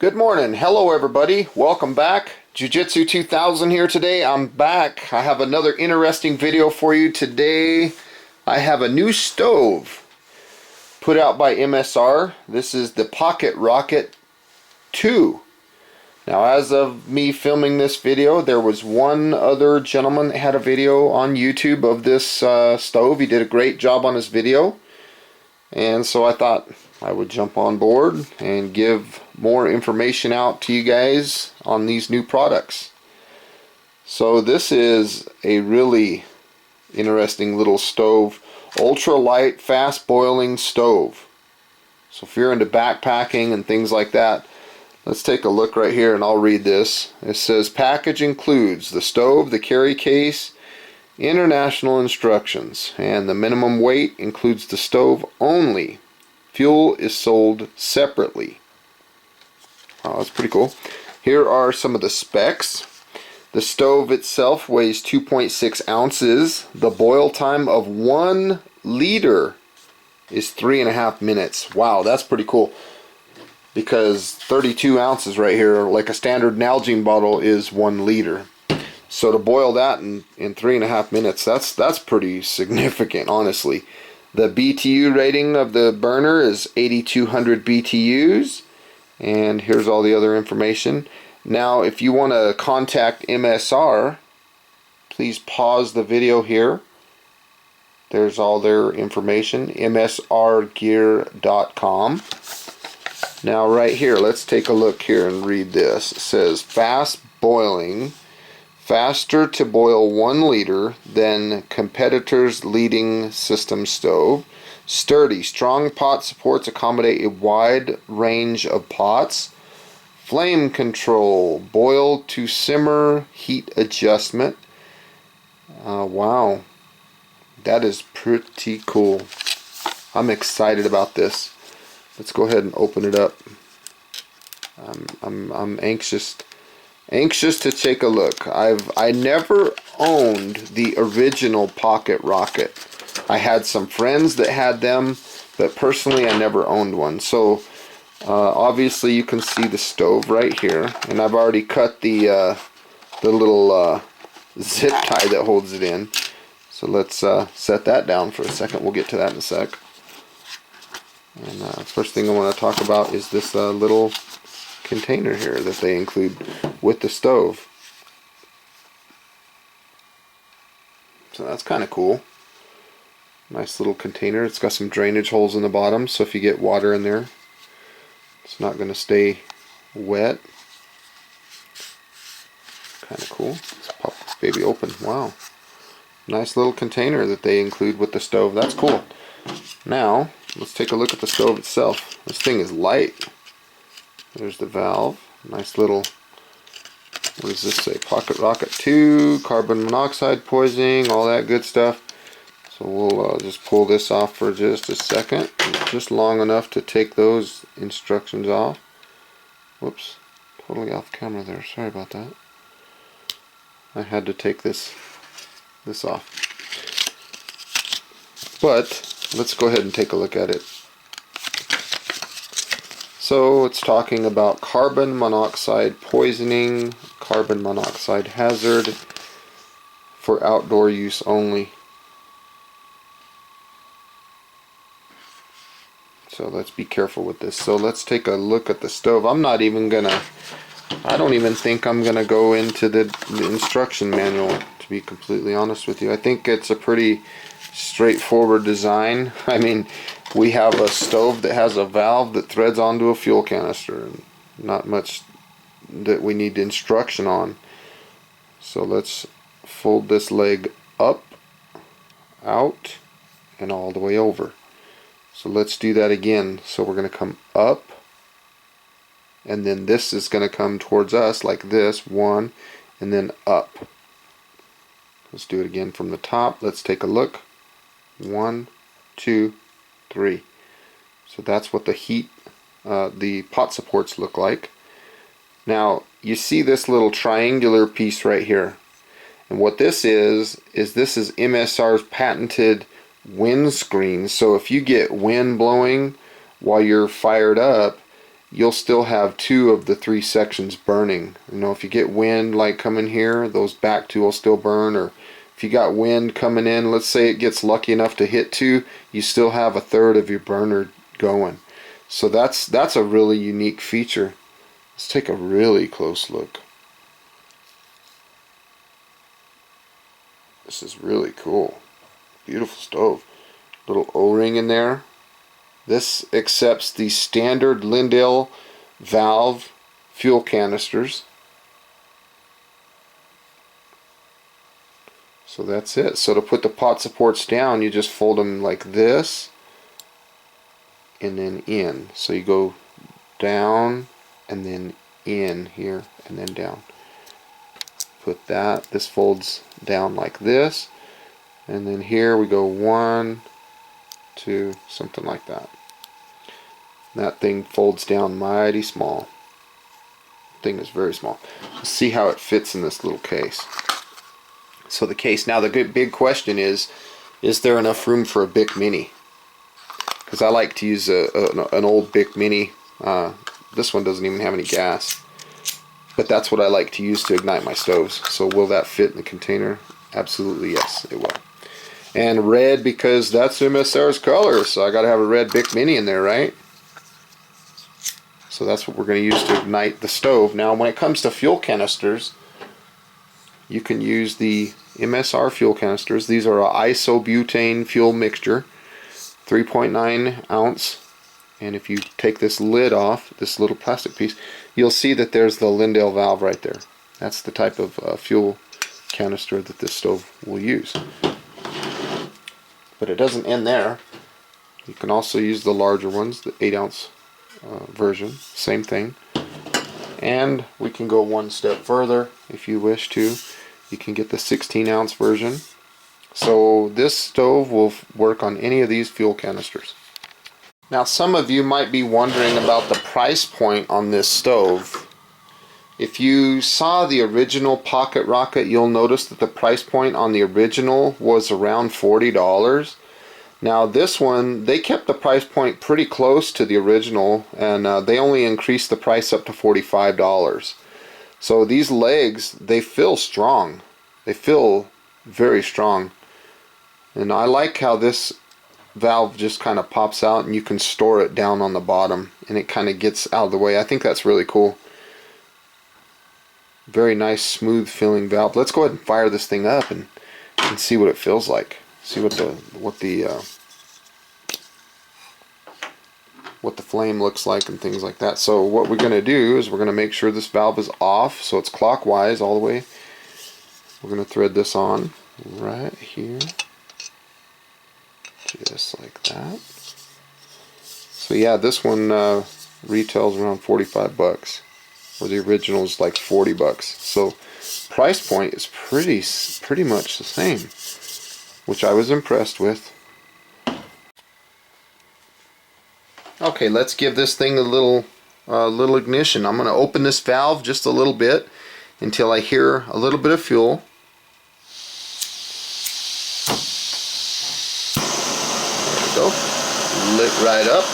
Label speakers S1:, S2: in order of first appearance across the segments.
S1: Good morning. Hello everybody. Welcome back. Jiu-Jitsu 2000 here today. I'm back. I have another interesting video for you today. I have a new stove put out by MSR. This is the Pocket Rocket 2. Now, as of me filming this video, there was one other gentleman that had a video on YouTube of this stove. He did a great job on his video. And so I thought I would jump on board and give more information out to you guys on these new products. So this is a really interesting little stove. Ultra light, fast boiling stove. So if you're into backpacking and things like that, let's take a look right here and I'll read this. It says package includes the stove, the carry case, international instructions, and the minimum weight includes the stove only. Fuel is sold separately. Wow, that's pretty cool. Here are some of the specs. The stove itself weighs 2.6 ounces. The boil time of 1 liter is 3.5 minutes. Wow, that's pretty cool. Because 32 ounces right here, like a standard Nalgene bottle, is 1 liter. So to boil that in 3.5 minutes, that's pretty significant, honestly. The BTU rating of the burner is 8,200 BTUs. And here's all the other information. Now, if you want to contact MSR, please pause the video here. There's all their information, msrgear.com. Now right here, let's take a look here and read this. It says fast boiling. Faster to boil 1 liter than competitors' leading system stove. Sturdy, strong pot supports accommodate a wide range of pots. Flame control, boil to simmer, heat adjustment. Wow, that is pretty cool. I'm excited about this. Let's go ahead and open it up. I'm anxious to take a look. I never owned the original Pocket Rocket. I had some friends that had them, but personally I never owned one. So obviously you can see the stove right here, and I've already cut the little zip tie that holds it in. So let's set that down for a second. We'll get to that in a sec. And first thing I want to talk about is this little container here that they include with the stove. So that's kind of cool. Nice little container. It's got some drainage holes in the bottom, so if you get water in there, it's not going to stay wet. Kind of cool. Let's pop this baby open. Wow. Nice little container that they include with the stove. That's cool. Now, let's take a look at the stove itself. This thing is light. There's the valve. Nice little, what does this say? Pocket Rocket 2, carbon monoxide poisoning, all that good stuff. So we'll just pull this off for just a second. Just long enough to take those instructions off. Whoops. Totally off camera there. Sorry about that. I had to take this off. But let's go ahead and take a look at it. So it's talking about carbon monoxide poisoning, carbon monoxide hazard for outdoor use only. So let's be careful with this. So let's take a look at the stove. I don't even think I'm gonna go into the instruction manual, to be completely honest with you. I think it's a pretty straightforward design. I mean, we have a stove that has a valve that threads onto a fuel canister, and not much that we need instruction on. So let's fold this leg up, out, and all the way over. So let's do that again. So we're going to come up, and then this is going to come towards us like this, 1, and then up. Let's do it again from the top. Let's take a look. 1, 2, 3. So that's what the pot supports look like. Now you see this little triangular piece right here, and what this is MSR's patented windscreen. So if you get wind blowing while you're fired up, you'll still have 2 of the 3 sections burning. You know, if you get wind like coming here, those back 2 will still burn, or if you got wind coming in, let's say it gets lucky enough to hit 2, you still have 1/3 of your burner going. So that's a really unique feature. Let's take a really close look. This is really cool. Beautiful stove. Little O-ring in there. This accepts the standard Lindale valve fuel canisters. So that's it. So to put the pot supports down, you just fold them like this and then in. So you go down and then in here and then down. Put that. This folds down like this. And then here we go 1, 2, something like that. That thing folds down mighty small. Thing is very small. Let's see how it fits in this little case. So the case, now the big question is there enough room for a Bic Mini? Because I like to use an old Bic Mini. This one doesn't even have any gas. But that's what I like to use to ignite my stoves. So will that fit in the container? Absolutely yes, it will. And red, because that's MSR's color, so I gotta have a red Bic Mini in there, right? So that's what we're going to use to ignite the stove. Now when it comes to fuel canisters, you can use the MSR fuel canisters. These are an isobutane fuel mixture, 3.9 ounce. And if you take this lid off, this little plastic piece, you'll see that there's the Lindale valve right there. That's the type of fuel canister that this stove will use. But it doesn't end there. You can also use the larger ones, the 8 ounce version, same thing. And we can go one step further if you wish to. You can get the 16 ounce version. So this stove will work on any of these fuel canisters. Now some of you might be wondering about the price point on this stove. If you saw the original Pocket Rocket, you'll notice that the price point on the original was around $40. Now this one, they kept the price point pretty close to the original, and they only increased the price up to $45. So these legs, they feel strong. They feel very strong. And I like how this valve just kind of pops out and you can store it down on the bottom and it kind of gets out of the way. I think that's really cool. Very nice, smooth feeling valve. Let's go ahead and fire this thing up and see what it feels like. See what the flame looks like and things like that. So what we're going to do is we're going to make sure this valve is off, so it's clockwise all the way. We're going to thread this on right here, just like that. So yeah, this one retails around 45 bucks, where the original is like 40 bucks. So price point is pretty much the same, which I was impressed with. Okay, let's give this thing a little ignition. I'm going to open this valve just a little bit until I hear a little bit of fuel. There we go. Lit right up.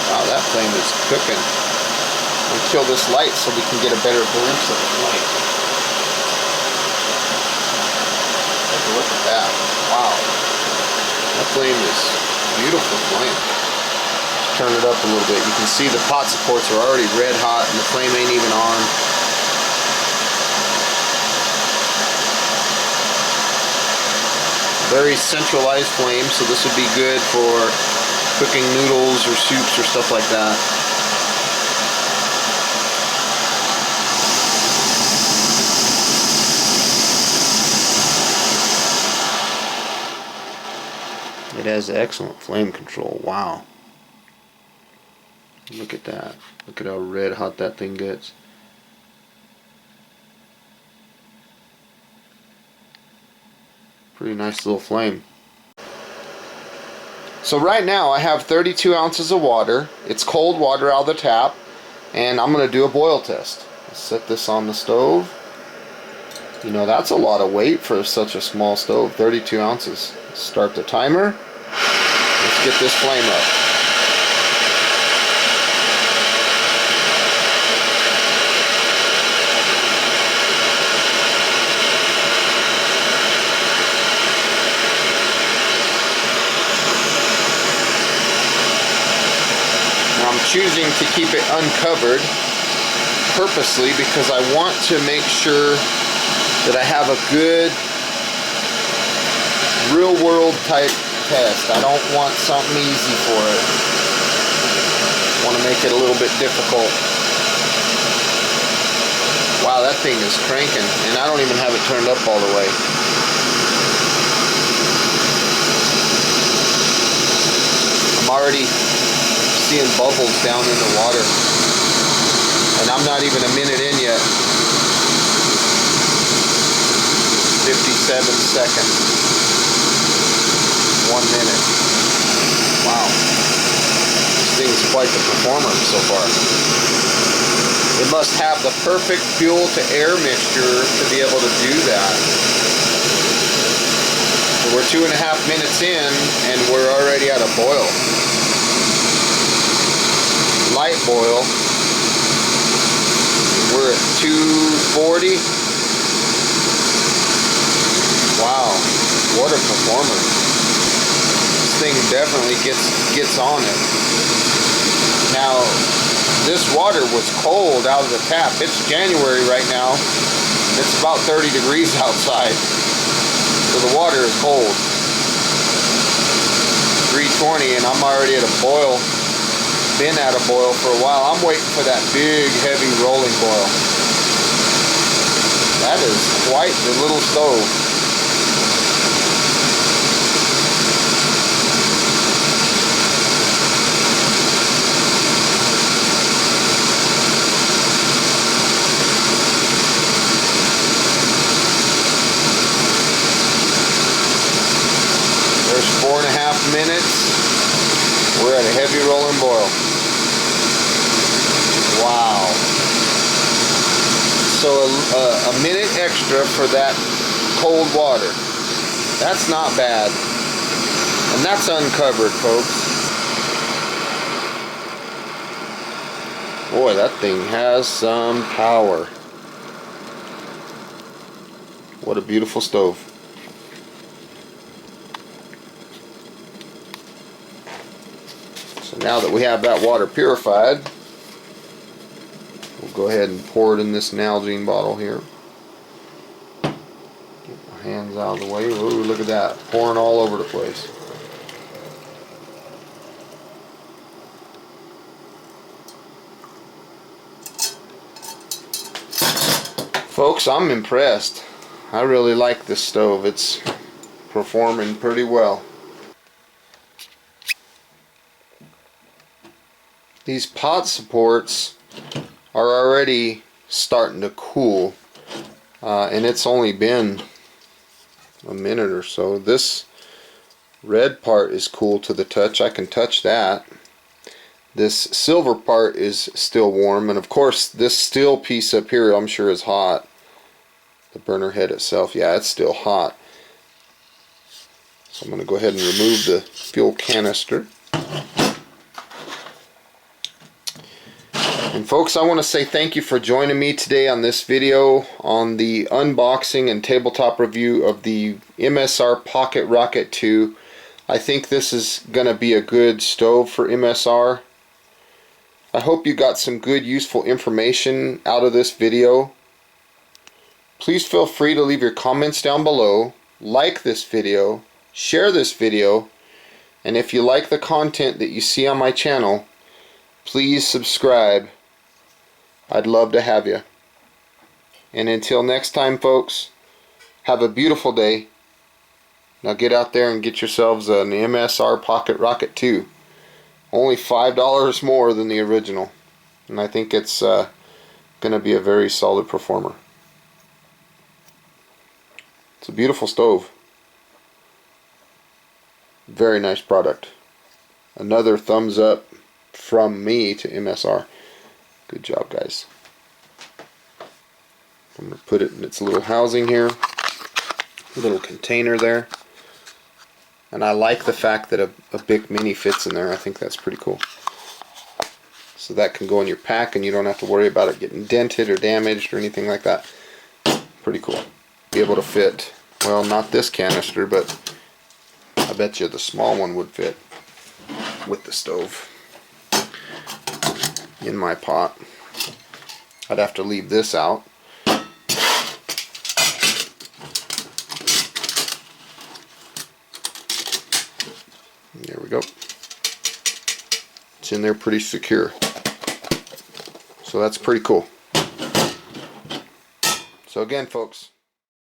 S1: Wow, that flame is cooking. I'll kill this light so we can get a better glimpse of the flame. Take a look at that. Wow. That flame is beautiful flame. Turn it up a little bit. You can see the pot supports are already red hot and the flame ain't even on. Very centralized flame, so this would be good for cooking noodles or soups or stuff like that. It has excellent flame control. Wow. Look at that. Look at how red hot that thing gets. Pretty nice little flame. So right now I have 32 ounces of water. It's cold water out of the tap. And I'm going to do a boil test. Let's set this on the stove. You know, that's a lot of weight for such a small stove. 32 ounces. Start the timer. Let's get this flame up. choosing to keep it uncovered purposely because I want to make sure that I have a good real world type test. I don't want something easy for it. I want to make it a little bit difficult. Wow, that thing is cranking, and I don't even have it turned up all the way. I'm already seeing bubbles down in the water, and I'm not even a minute in yet. 57 seconds. 1 minute. Wow. This thing's quite the performer so far. It must have the perfect fuel to air mixture to be able to do that. So we're 2.5 minutes in and we're already at a boil. Light boil. We're at 240. Wow, what a performer. This thing definitely gets on it. Now, this water was cold out of the tap. It's January right now. It's about 30 degrees outside. So the water is cold. 320 and I'm already at a boil. Been at a boil for a while. I'm waiting for that big, heavy rolling boil. That is quite the little stove. There's 4.5 minutes. We're at a heavy rolling boil. Wow. So a minute extra for that cold water. That's not bad. And that's uncovered, folks. Boy, that thing has some power. What a beautiful stove. So now that we have that water purified, we'll go ahead and pour it in this Nalgene bottle here. Get my hands out of the way. Ooh, look at that. Pouring all over the place. Folks, I'm impressed. I really like this stove. It's performing pretty well. These pot supports are already starting to cool, and it's only been a minute or so. This red part is cool to the touch. I can touch that. This silver part is still warm, and of course this steel piece up here I'm sure is hot. The burner head itself, yeah, it's still hot. So I'm going to go ahead and remove the fuel canister. And folks, I want to say thank you for joining me today on this video on the unboxing and tabletop review of the MSR Pocket Rocket 2. I think this is going to be a good stove for MSR. I hope you got some good useful information out of this video. Please feel free to leave your comments down below, like this video, share this video, and if you like the content that you see on my channel, please subscribe. I'd love to have you. And until next time, folks, have a beautiful day. Now get out there and get yourselves an MSR Pocket Rocket 2. Only $5 more than the original. And I think it's going to be a very solid performer. It's a beautiful stove. Very nice product. Another thumbs up from me to MSR. Good job, guys. I'm going to put it in its little housing here. A little container there. And I like the fact that a Bic Mini fits in there. I think that's pretty cool. So that can go in your pack and you don't have to worry about it getting dented or damaged or anything like that. Pretty cool. Be able to fit, well, not this canister, but I bet you the small one would fit with the stove. in my pot. I'd have to leave this out. There we go. It's in there pretty secure. So that's pretty cool. So again, folks,